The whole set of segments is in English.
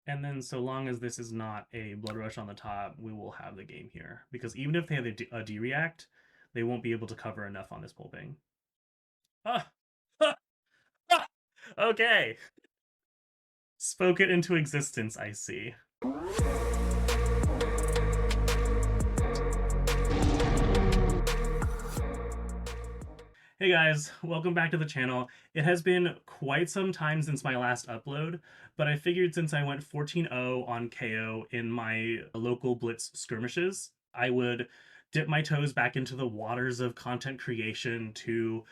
And then so long as this is not a Blood Rush on the top, we will have the game here. Because even if they have a D-React, they won't be able to cover enough on this pulping. Ah! Ah! Ah! Okay! Spoke it into existence, I see. Hey guys, welcome back to the channel. It has been quite some time since my last upload, but I figured since I went 14-0 on KO in my local Blitz skirmishes, I would dip my toes back into the waters of content creation to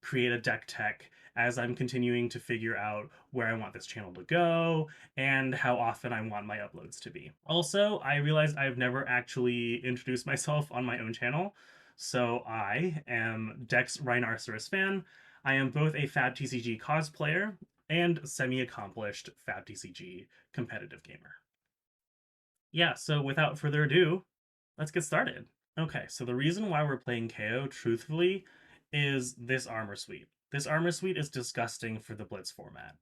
create a deck tech as I'm continuing to figure out where I want this channel to go and how often I want my uploads to be. Also, I realized I've never actually introduced myself on my own channel. So I am Dex Rhinarceros fan. I am both a FABTCG cosplayer and semi-accomplished FABTCG competitive gamer. Yeah, so without further ado, let's get started. Okay, so the reason why we're playing KO, truthfully, is this armor suite. This armor suite is disgusting for the Blitz format.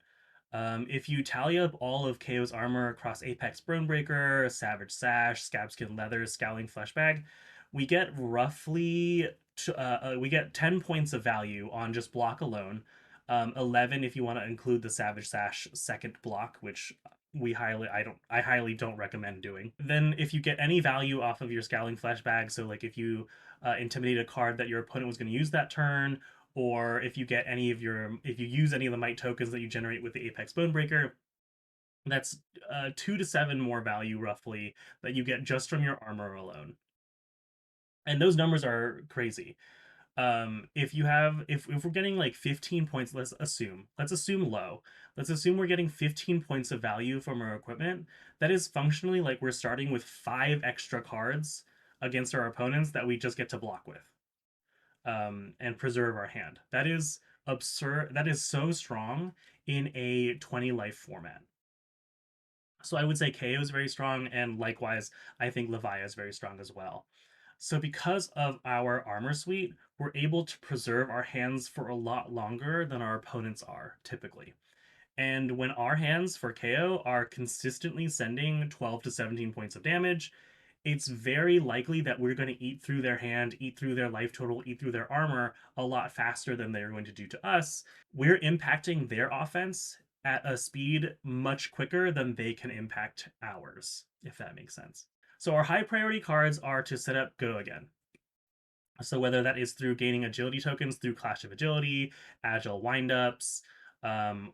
If you tally up all of KO's armor across Apex Bonebreaker, Savage Sash, Scabskin Leather, Scowling Fleshbag, we get roughly we get 10 points of value on just block alone. 11 if you want to include the Savage Sash second block, which I highly don't recommend doing. Then if you get any value off of your Scowling Fleshbag, so like if you intimidate a card that your opponent was going to use that turn, or if you get any of your if you use any of the might tokens that you generate with the Apex Bonebreaker, that's 2 to 7 more value roughly that you get just from your armor alone. And those numbers are crazy. If you have if we're getting like 15 points, let's assume low, let's assume we're getting 15 points of value from our equipment. That is functionally like we're starting with 5 extra cards against our opponents that we just get to block with, and preserve our hand. That is absurd. That is so strong in a 20 life format. So I would say KO is very strong, and likewise, I think Leviah is very strong as well. So because of our armor suite, we're able to preserve our hands for a lot longer than our opponents are typically. And when our hands for KO are consistently sending 12 to 17 points of damage, it's very likely that we're going to eat through their hand, eat through their life total, eat through their armor a lot faster than they're going to do to us. We're impacting their offense at a speed much quicker than they can impact ours, if that makes sense. So our high priority cards are to set up Go Again. So whether that is through gaining agility tokens through Clash of Agility, Agile windups,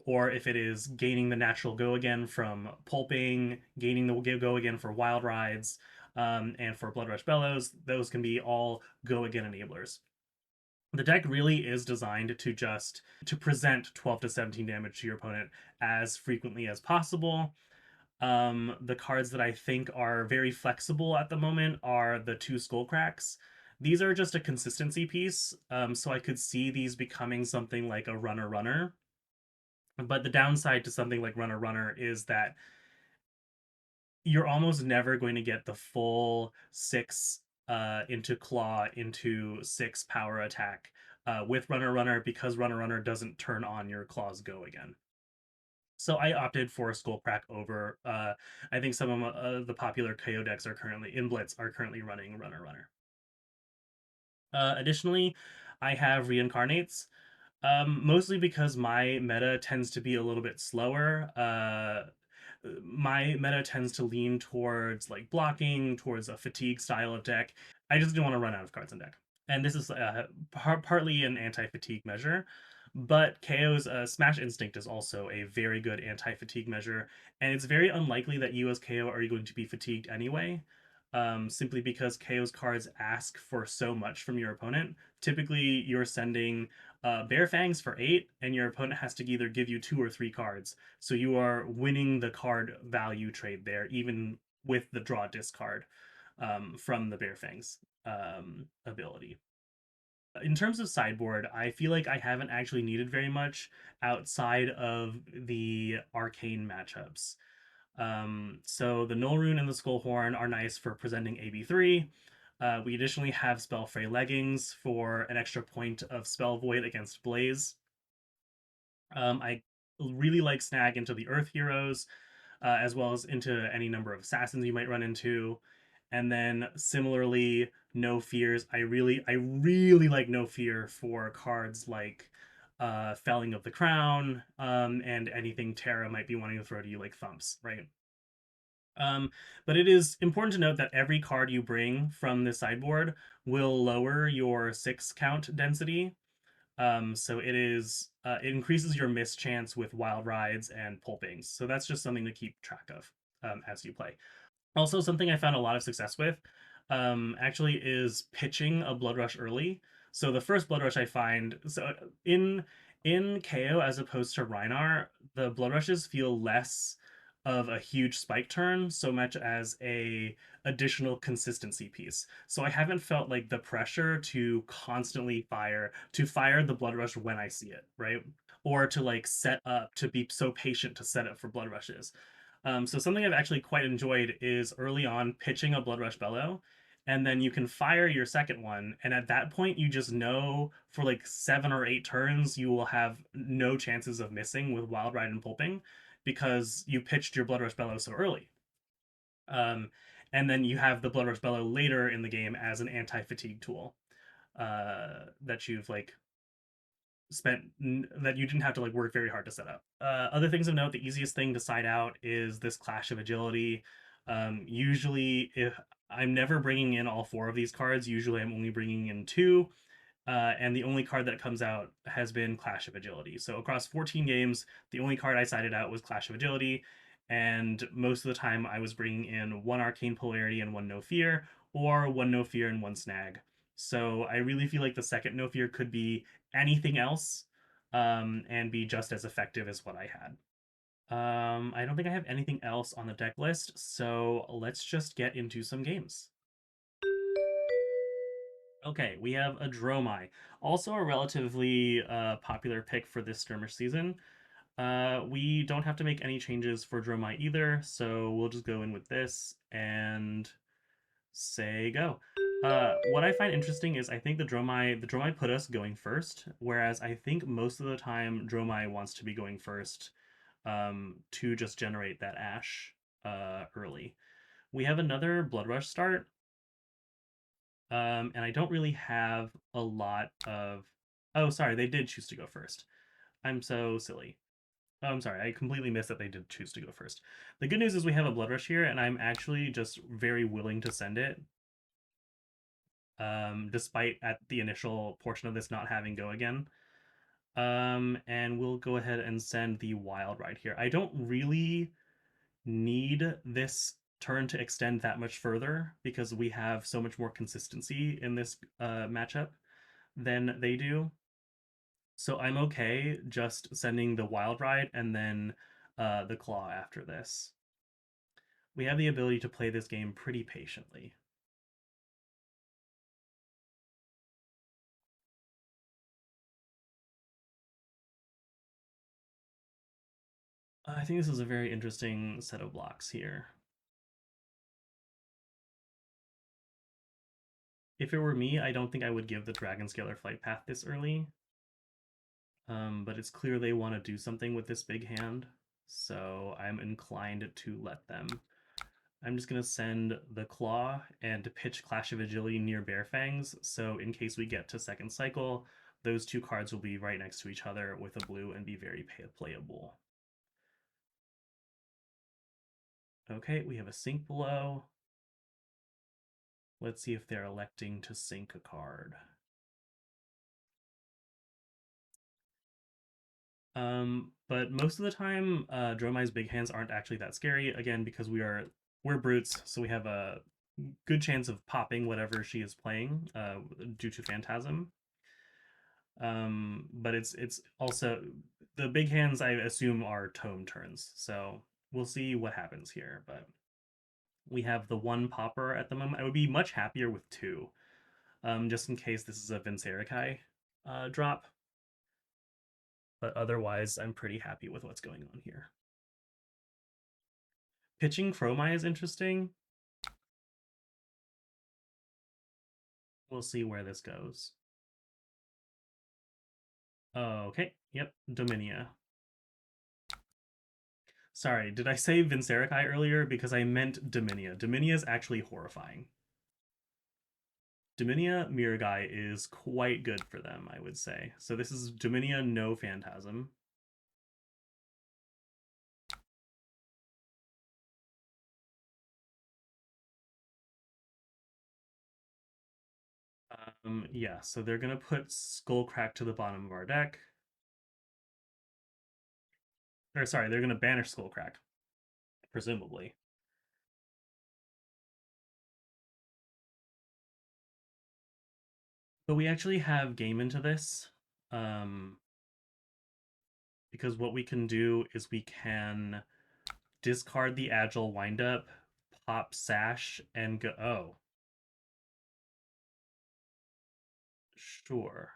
or if it is gaining the natural Go Again from pulping, gaining the Go Again for wild rides, and for Blood Rush Bellows, those can be all Go Again enablers. The deck really is designed to just to present 12 to 17 damage to your opponent as frequently as possible. The cards that I think are very flexible at the moment are the 2 Skull Cracks. These are just a consistency piece, so I could see these becoming something like a runner runner. But the downside to something like runner runner is that you're almost never going to get the full 6 into claw into 6 power attack with runner runner, because runner runner doesn't turn on your claws Go Again. So I opted for Skullcrack over. I think some of the popular Kayo decks are currently in Blitz are currently running Runner Runner. Additionally, I have Reincarnates, mostly because my meta tends to be a little bit slower. My meta tends to lean towards like blocking, towards a fatigue style of deck. I just don't want to run out of cards in deck. And this is partly an anti-fatigue measure, but KO's Smash Instinct is also a very good anti-fatigue measure, and it's very unlikely that you as KO are going to be fatigued anyway, simply because KO's cards ask for so much from your opponent. Typically, you're sending Bare Fangs for 8, and your opponent has to either give you 2 or 3 cards. So you are winning the card value trade there, even with the draw discard from the Bare Fangs ability. In terms of sideboard, I feel like I haven't actually needed very much outside of the arcane matchups. So the Null Rune and the Skullhorn are nice for presenting AB3. We additionally have Spellfray Leggings for an extra point of Spell Void against Blaze. I really like Snag into the Earth Heroes. as well as into any number of assassins you might run into. And then similarly, no fears. I really like no fear for cards like Felling of the Crown, and anything Terra might be wanting to throw to you, like Thumps, right? Um, but it is important to note that every card you bring from the sideboard will lower your 6 count density. So it increases your miss chance with wild rides and pulpings. So that's just something to keep track of as you play. Also, something I found a lot of success with actually is pitching a Blood Rush early. So the first Blood Rush I find, in KO as opposed to Rhinar, the Blood Rushes feel less of a huge spike turn so much as a additional consistency piece. So I haven't felt like the pressure to constantly fire the Blood Rush when I see it, right? Or to like set up to be so patient to set up for Blood Rushes. So something I've actually quite enjoyed is early on pitching a Blood Rush Bellow, and then you can fire your second one, and at that point you just know for like 7 or 8 turns you will have no chances of missing with Wild Ride and Pulping because you pitched your Blood Rush Bellow so early. Um, and then you have the Blood Rush Bellow later in the game as an anti-fatigue tool that you've like spent that you didn't have to like work very hard to set up. Other things of note: the easiest thing to side out is this Clash of Agility. Usually, if I'm never bringing in all 4 of these cards, usually I'm only bringing in 2. And the only card that comes out has been Clash of Agility. So across 14 games, the only card I sided out was Clash of Agility, and most of the time I was bringing in 1 Arcane Polarity and 1 No Fear, or 1 No Fear and 1 Snag. So I really feel like the second No Fear could be anything else, and be just as effective as what I had. I don't think I have anything else on the deck list, so let's just get into some games. Okay, we have a Dromai, also a relatively popular pick for this skirmish season. We don't have to make any changes for Dromai either, so we'll just go in with this and say go. What I find interesting is I think the Dromai put us going first, whereas I think most of the time Dromai wants to be going first to just generate that ash early. We have another Blood Rush start, and I don't really have a lot of. Oh, sorry, they did choose to go first. I'm so silly. Oh, I'm sorry, I completely missed that they did choose to go first. The good news is we have a Blood Rush here, and I'm actually just very willing to send it, despite at the initial portion of this not having go again. And we'll go ahead and send the Wild Ride here. I don't really need this turn to extend that much further because we have so much more consistency in this matchup than they do. So I'm okay just sending the Wild Ride and then the Claw after this. We have the ability to play this game pretty patiently. I think this is a very interesting set of blocks here. If it were me, I don't think I would give the Dragon Scalar Flight Path this early. But it's clear they want to do something with this big hand, so I'm inclined to let them. I'm just going to send the Claw and pitch Clash of Agility near Bear Fangs, so in case we get to second cycle, those 2 cards will be right next to each other with a blue and be very playable. Okay, we have a sink below. Let's see if they're electing to sink a card. But most of the time, Dromai's big hands aren't actually that scary. Again, because we're brutes, so we have a good chance of popping whatever she is playing due to Phantasm. But it's also the big hands I assume are tome turns, so we'll see what happens here. But we have the 1 popper at the moment. I would be much happier with 2, just in case this is a Vincerikai drop. But otherwise, I'm pretty happy with what's going on here. Pitching Chromai is interesting. We'll see where this goes. Okay, yep, Dominia. Sorry, did I say Vincerikai earlier? Because I meant Dominia. Dominia is actually horrifying. Dominia Miragai is quite good for them, I would say. So this is Dominia, no Phantasm. Yeah, so they're gonna put Skullcrack to the bottom of our deck. Or sorry, they're gonna banish Skullcrack, presumably. But we actually have game into this. Um, because what we can do is we can discard the agile windup, pop sash, and go. Oh, sure.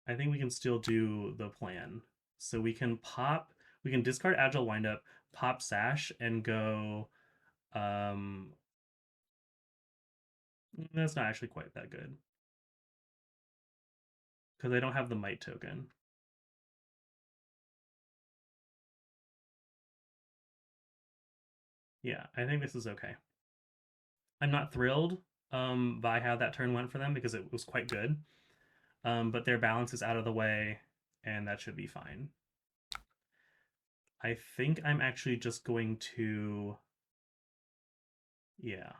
I think we can still do the plan. So we can discard agile windup, pop sash, and go. Um, that's not actually quite that good because I don't have the might token. Yeah, I think this is okay. I'm not thrilled by how that turn went for them because it was quite good. But their balance is out of the way, and that should be fine. I think I'm actually just going to, yeah.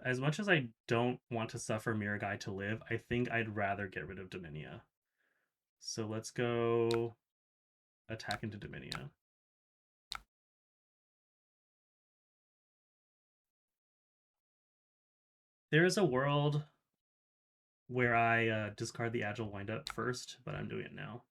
As much as I don't want to suffer Miragai to live, I think I'd rather get rid of Dominia. So let's go attack into Dominia. There is a world where I discard the Agile Windup first, but I'm doing it now.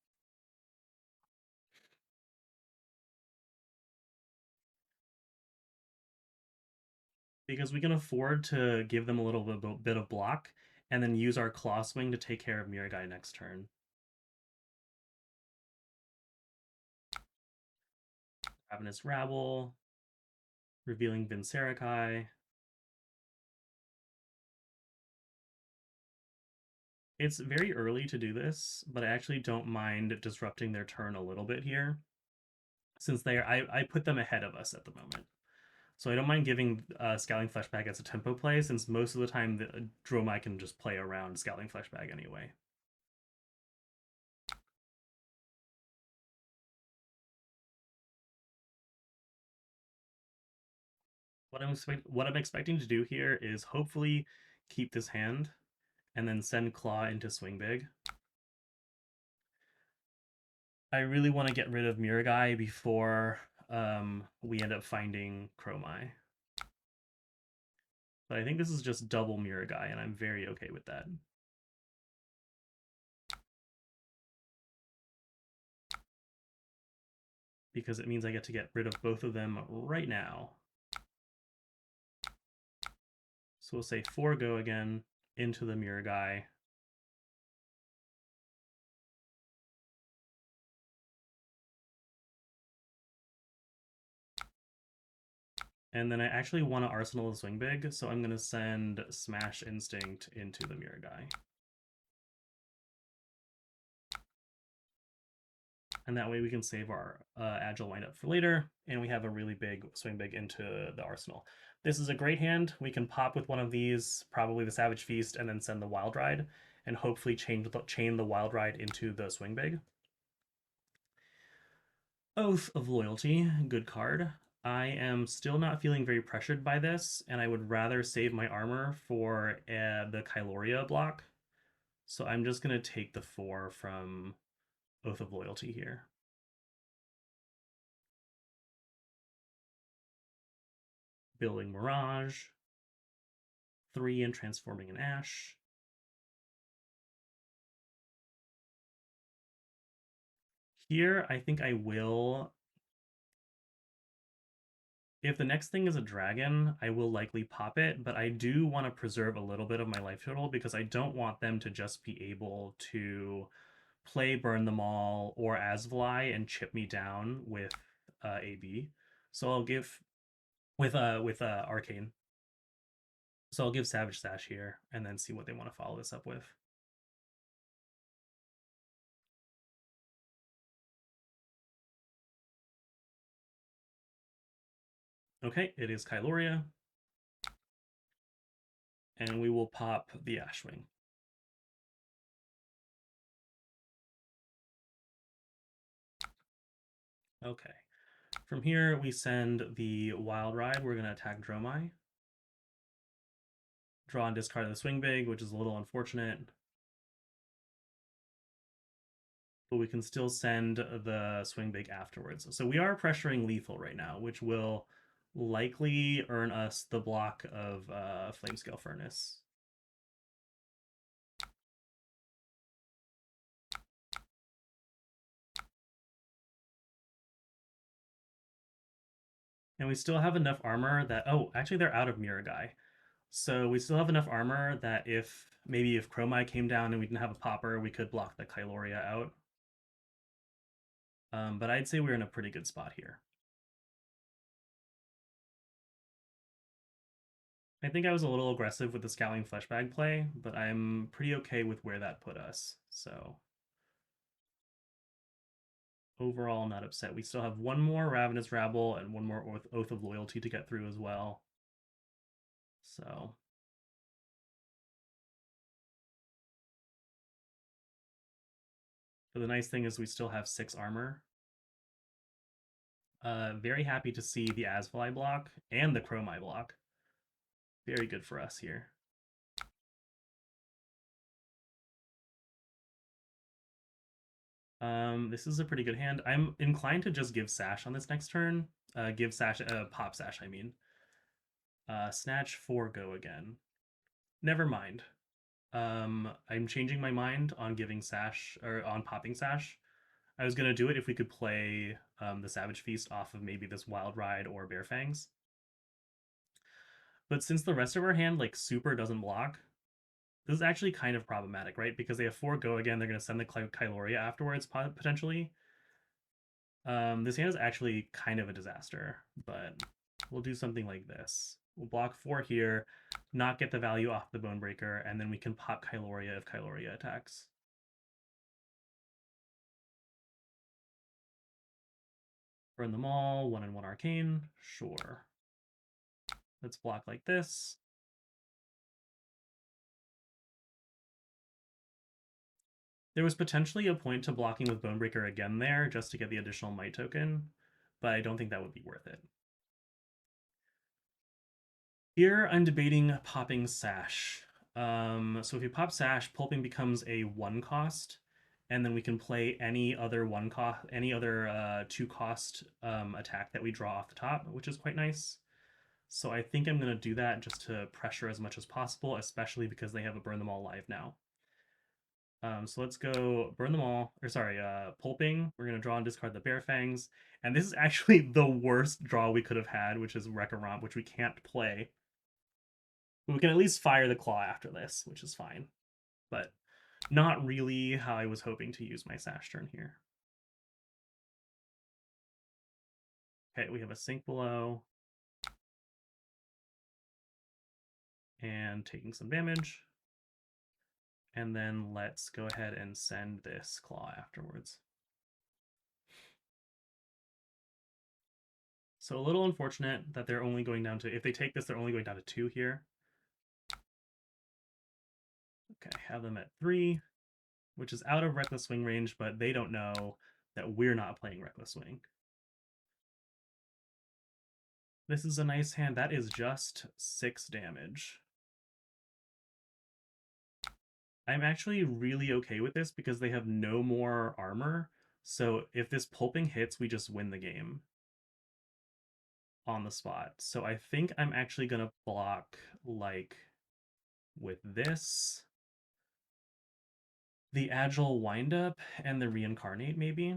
Because we can afford to give them a little bit of block and then use our Claw Swing to take care of Miragai next turn. Ravenous Rabble, revealing Vincerikai. It's very early to do this, but I actually don't mind disrupting their turn a little bit here, since I put them ahead of us at the moment. So I don't mind giving Scowling Fleshbag as a tempo play, since most of the time the Dromai can just play around Scowling Fleshbag anyway. What I'm expecting to do here is hopefully keep this hand and then send Claw into Swing Big. I really want to get rid of Miragai before we end up finding Chromai. But I think this is just double Miragai, and I'm very okay with that. Because it means I get to get rid of both of them right now. So we'll say forego again into the Miragai. And then I actually want to Arsenal the Swing Big, so I'm going to send Smash Instinct into the Miragai. And that way we can save our Agile Windup for later, and we have a really big Swing Big into the Arsenal. This is a great hand. We can pop with one of these, probably the Savage Feast, and then send the Wild Ride, and hopefully chain the Wild Ride into the Swing Big. Oath of Loyalty, good card. I am still not feeling very pressured by this, and I would rather save my armor for the Kyloria block. So I'm just going to take the 4 from Oath of Loyalty here. Building Mirage, 3 and transforming an Ash. Here, I think I will. If the next thing is a dragon, I will likely pop it, but I do want to preserve a little bit of my life total because I don't want them to just be able to play Burn Them All or Asvli and chip me down with AB. So I'll give with Arcane. So I'll give Savage Sash here and then see what they want to follow this up with. Okay, it is Kyloria. And we will pop the Ashwing. Okay. From here, we send the Wild Ride. We're going to attack Dromai. Draw and discard the Swing Big, which is a little unfortunate. But we can still send the Swing Big afterwards. So we are pressuring lethal right now, which will likely earn us the block of Flamescale Furnace. And we still have enough armor that... Oh, actually, they're out of Mirror Guy. So we still have enough armor that if Chromai came down and we didn't have a popper, we could block the Kyloria out. But I'd say we're in a pretty good spot here. I think I was a little aggressive with the Scowling Fleshbag play, but I'm pretty okay with where that put us. So overall, not upset. We still have one more Ravenous Rabble and one more Oath of Loyalty to get through as well. So but the nice thing is we still have 6 armor. Very happy to see the Asfly block and the Chromai block. Very good for us here. This is a pretty good hand. I'm inclined to just give Sash on this next turn. Give Sash, pop Sash, I mean. Snatch 4, go again. Never mind. I'm changing my mind on giving Sash, or on popping Sash. I was going to do it if we could play the Savage Feast off of maybe this Wild Ride or Bare Fangs. But since the rest of our hand, like, super doesn't block, this is actually kind of problematic, right? Because they have 4 go again, they're going to send the Kyloria afterwards, potentially. This hand is actually kind of a disaster, but we'll do something like this. We'll block 4 here, not get the value off the Bonebreaker, and then we can pop Kyloria if Kyloria attacks. Burn them all, 1 and 1 Arcane, sure. Let's block like this. There was potentially a point to blocking with Bonebreaker again there, just to get the additional Might token, but I don't think that would be worth it. Here, I'm debating popping Sash. So if you pop Sash, Pulping becomes a 1 cost, and then we can play any other 2 cost attack that we draw off the top, which is quite nice. So I think I'm going to do that just to pressure as much as possible, especially because they have a Burn Them All live now. So let's go Burn Them All, or sorry, Pulping. We're going to draw and discard the Bare Fangs. And this is actually the worst draw we could have had, which is Wreck-A-Romp, which we can't play. But we can at least fire the Claw after this, which is fine. But not really how I was hoping to use my Sash turn here. Okay, we have a Sink Below. And taking some damage. And then let's go ahead and send this Claw afterwards. So a little unfortunate that they're only going down to, if they take this, they're only going down to 2 here. Okay, have them at 3, which is out of Reckless Swing range, but they don't know that we're not playing Reckless Swing. This is a nice hand. That is just 6 damage. I'm actually really okay with this because they have no more armor. So if this Pulping hits, we just win the game on the spot. So I think I'm actually going to block, like, with this, the Agile Windup, and the Reincarnate, maybe.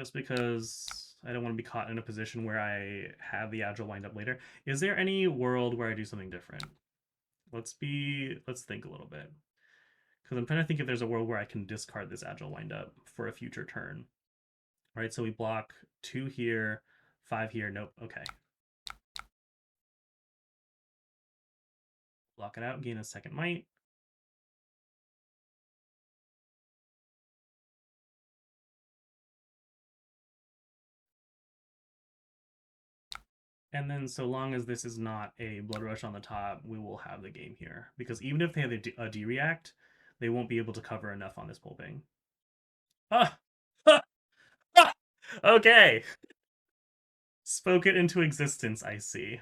Just because I don't want to be caught in a position where I have the Agile Windup later. Is there any world where I do something different? Let's think a little bit. Because I'm trying to think if there's a world where I can discard this Agile Windup for a future turn. All right, so we block 2 here, 5 here. Nope, okay. Block it out, gain a 2nd Might. And then so long as this is not a Blood Rush on the top, we will have the game here. Because even if they have a D-React, they won't be able to cover enough on this pulping. Ah! Okay! Spoke it into existence, I see.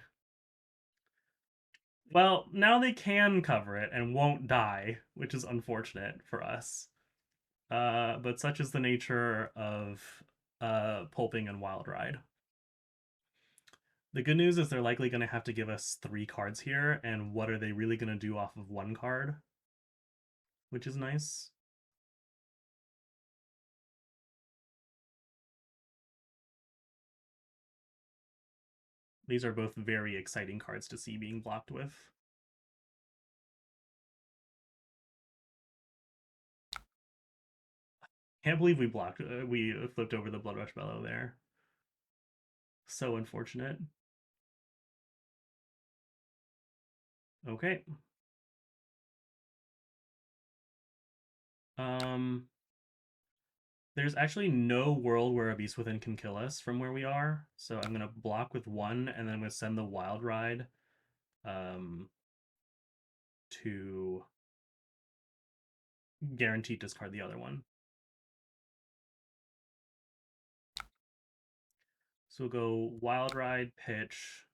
Well, now they can cover it and won't die, which is unfortunate for us. But such is the nature of pulping and wild ride. The good news is they're likely going to have to give us 3 cards here, and what are they really going to do off of 1 card? Which is nice. These are both very exciting cards to see being blocked with. Can't believe we flipped over the Blood Rush Bellow there. So unfortunate. Okay. Um, there's actually no world where a Beast Within can kill us from where we are, so I'm gonna block with 1, and then I'm gonna send the Wild Ride to guarantee discard the other one. So we'll go Wild Ride, pitch,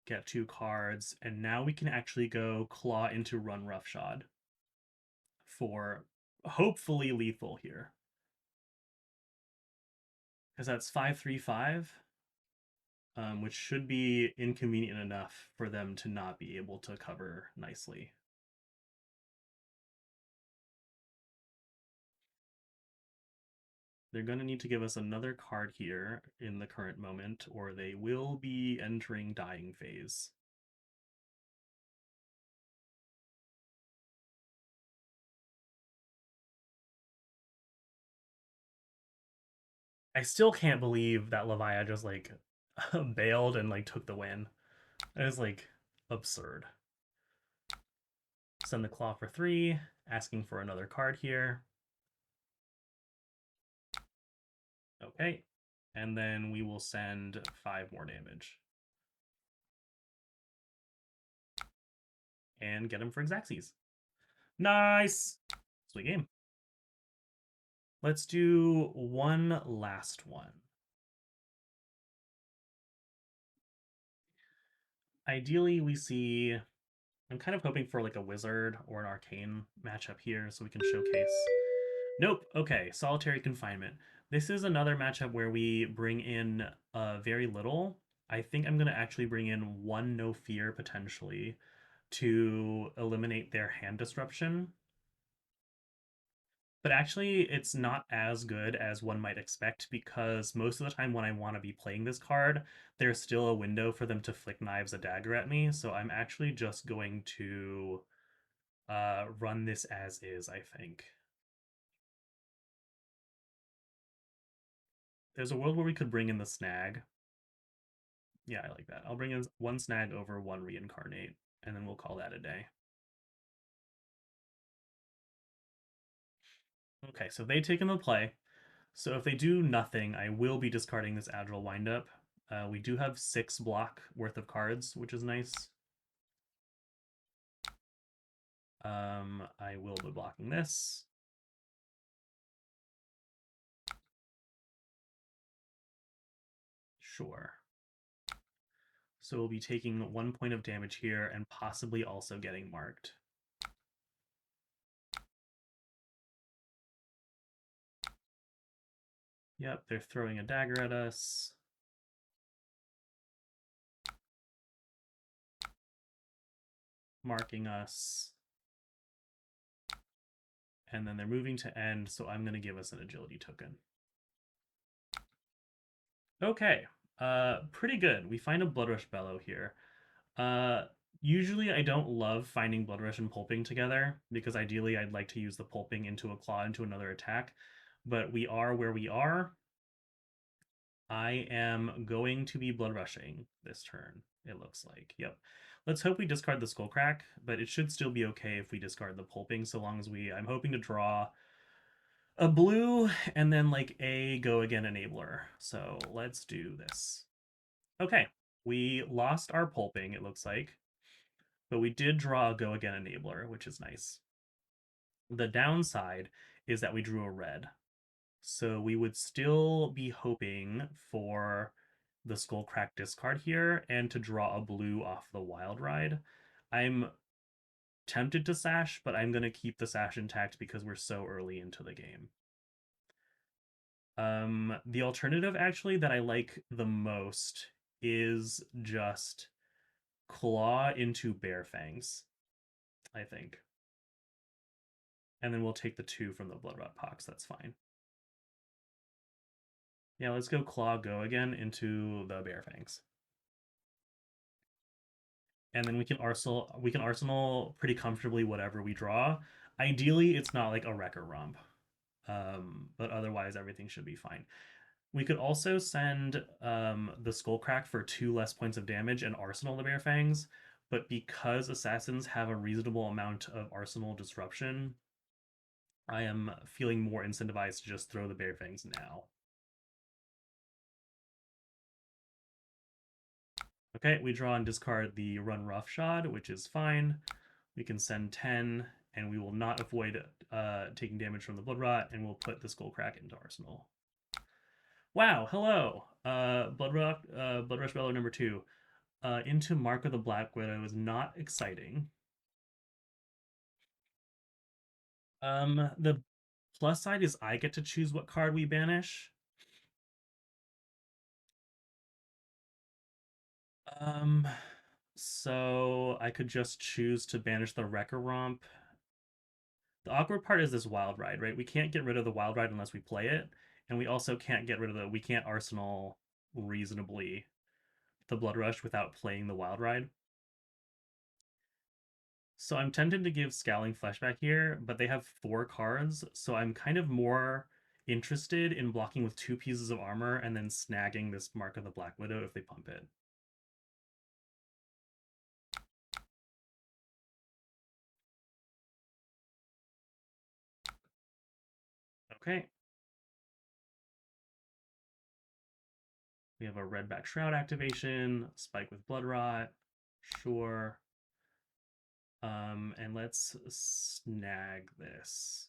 get 2 cards, and now we can actually go Claw into Run Roughshod for hopefully lethal here. Because that's 5/3/5, which should be inconvenient enough for them to not be able to cover nicely. They're going to need to give us another card here in the current moment, or they will be entering dying phase. I still can't believe that Leviah just like bailed and like took the win. It was like absurd. Send the claw for 3, asking for another card here. Okay. And then we will send 5 more damage. And get him for Xaxes. Nice! Sweet game. Let's do one last one. Ideally, we see... I'm kind of hoping for like a wizard or an arcane matchup here so we can showcase. Nope. Okay, solitary confinement. This is another matchup where we bring in very little. I think I'm going to actually bring in 1 no fear potentially to eliminate their hand disruption. But actually, it's not as good as one might expect because most of the time when I want to be playing this card, there's still a window for them to flick Knives a Dagger at me. So I'm actually just going to run this as is, I think. There's a world where we could bring in the snag. Yeah, I like that. I'll bring in 1 snag over 1 reincarnate, and then we'll call that a day. Okay, so they take in the play. So if they do nothing, I will be discarding this Agile Windup. We do have 6 block worth of cards, which is nice. I will be blocking this. Sure. So we'll be taking 1 point of damage here and possibly also getting marked. Yep, they're throwing a dagger at us. Marking us. And then they're moving to end, so I'm going to give us an agility token. Okay, pretty good. We find a Bloodrush Bellow here. Usually I don't love finding Bloodrush and Pulping together, because ideally I'd like to use the Pulping into a Claw into another attack, but we are where we are. I am going to be Blood Rushing this turn, it looks like. Yep. Let's hope we discard the Skullcrack, but it should still be okay if we discard the Pulping, so long as I'm hoping to draw a blue and then like a Go Again Enabler. So let's do this. Okay, We lost our pulping, it looks like, but we did draw a Go Again enabler, which is nice. The downside is that we drew a red. So we would still be hoping for the Skullcrack discard here and to draw a blue off the Wild Ride. I'm tempted to sash, but I'm going to keep the sash intact because we're so early into the game. The alternative actually that I like the most is just claw into Bear Fangs, I think. And then we'll take the 2 from the Bloodrot Pox, that's fine. Yeah, let's go Claw Go Again into the Bear Fangs. And then we can arsenal pretty comfortably whatever we draw. Ideally, it's not like a Wrecker Romp. But otherwise everything should be fine. We could also send the Skullcrack for 2 less points of damage and arsenal the Bear Fangs, but because assassins have a reasonable amount of arsenal disruption, I am feeling more incentivized to just throw the Bear Fangs now. Okay, we draw and discard the Run Roughshod, which is fine. We can send 10, and we will not avoid taking damage from the Blood Rot, and we'll put the Skullcrack into Arsenal. Wow, hello! Blood Rush Beller number 2. Into Mark of the Black Widow is not exciting. The plus side is I get to choose what card we banish. So I could just choose to banish the Wrecker Romp. The awkward part is this Wild Ride, right? We can't get rid of the Wild Ride unless we play it, and we also can't get rid of we can't arsenal reasonably the Blood Rush without playing the Wild Ride. So I'm tempted to give Scowling Fleshback here, but they have 4 cards, so I'm kind of more interested in blocking with 2 pieces of armor and then snagging this Mark of the Black Widow if they pump it. Okay. We have a Redback Shroud activation, Spike with Blood Rot, sure. And let's snag this.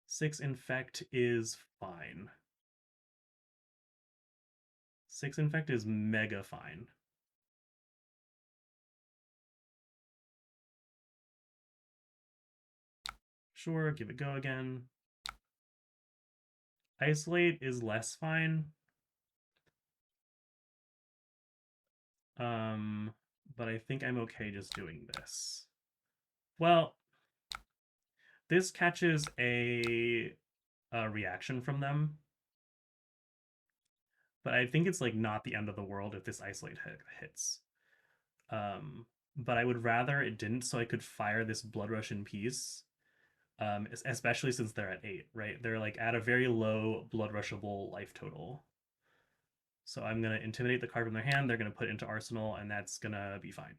Six Infect is fine. 6 Infect is mega fine. Sure, give it Go Again. Isolate is less fine. But I think I'm okay just doing this. Well, this catches a reaction from them. But I think it's like not the end of the world if this isolate hits. But I would rather it didn't, so I could fire this Blood Rush in peace. Especially since they're at 8, right? They're like at a very low Blood Rushable life total. So I'm gonna intimidate the card from their hand. They're gonna put it into Arsenal, and that's gonna be fine.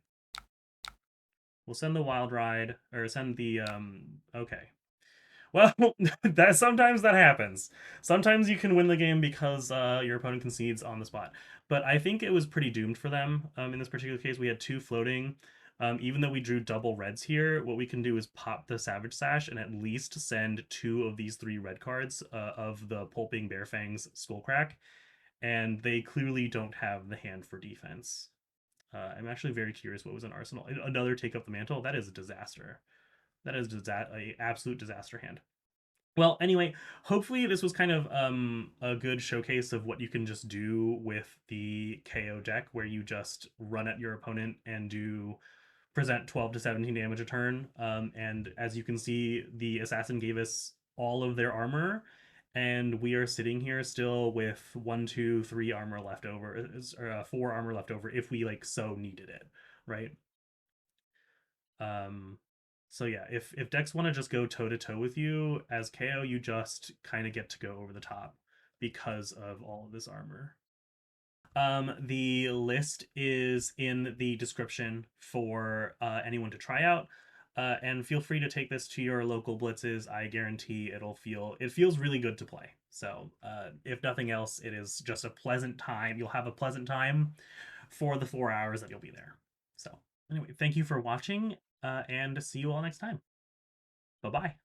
We'll send the Wild Ride, or send the okay. Well, sometimes that happens. Sometimes you can win the game because your opponent concedes on the spot. But I think it was pretty doomed for them. In this particular case, we had 2 floating. Even though we drew double reds here, what we can do is pop the Savage Sash and at least send 2 of these 3 red cards of the Pulping Bearfangs Skullcrack. And they clearly don't have the hand for defense. I'm actually very curious what was in Arsenal. Another Take Up the Mantle? That is a disaster. That is an absolute disaster hand. Well, anyway, hopefully this was kind of a good showcase of what you can just do with the KO deck, where you just run at your opponent and do present 12 to 17 damage a turn. And as you can see, the assassin gave us all of their armor, and we are sitting here still with 1, 2, 3 armor left over, or 4 armor left over if we like so needed it, right? So yeah, if decks want to just go toe to toe with you as KO, you just kind of get to go over the top because of all of this armor. The list is in the description for anyone to try out. And feel free to take this to your local blitzes. I guarantee it feels really good to play. So if nothing else, it is just a pleasant time. You'll have a pleasant time for the 4 hours that you'll be there. So anyway, thank you for watching, and see you all next time. Bye bye.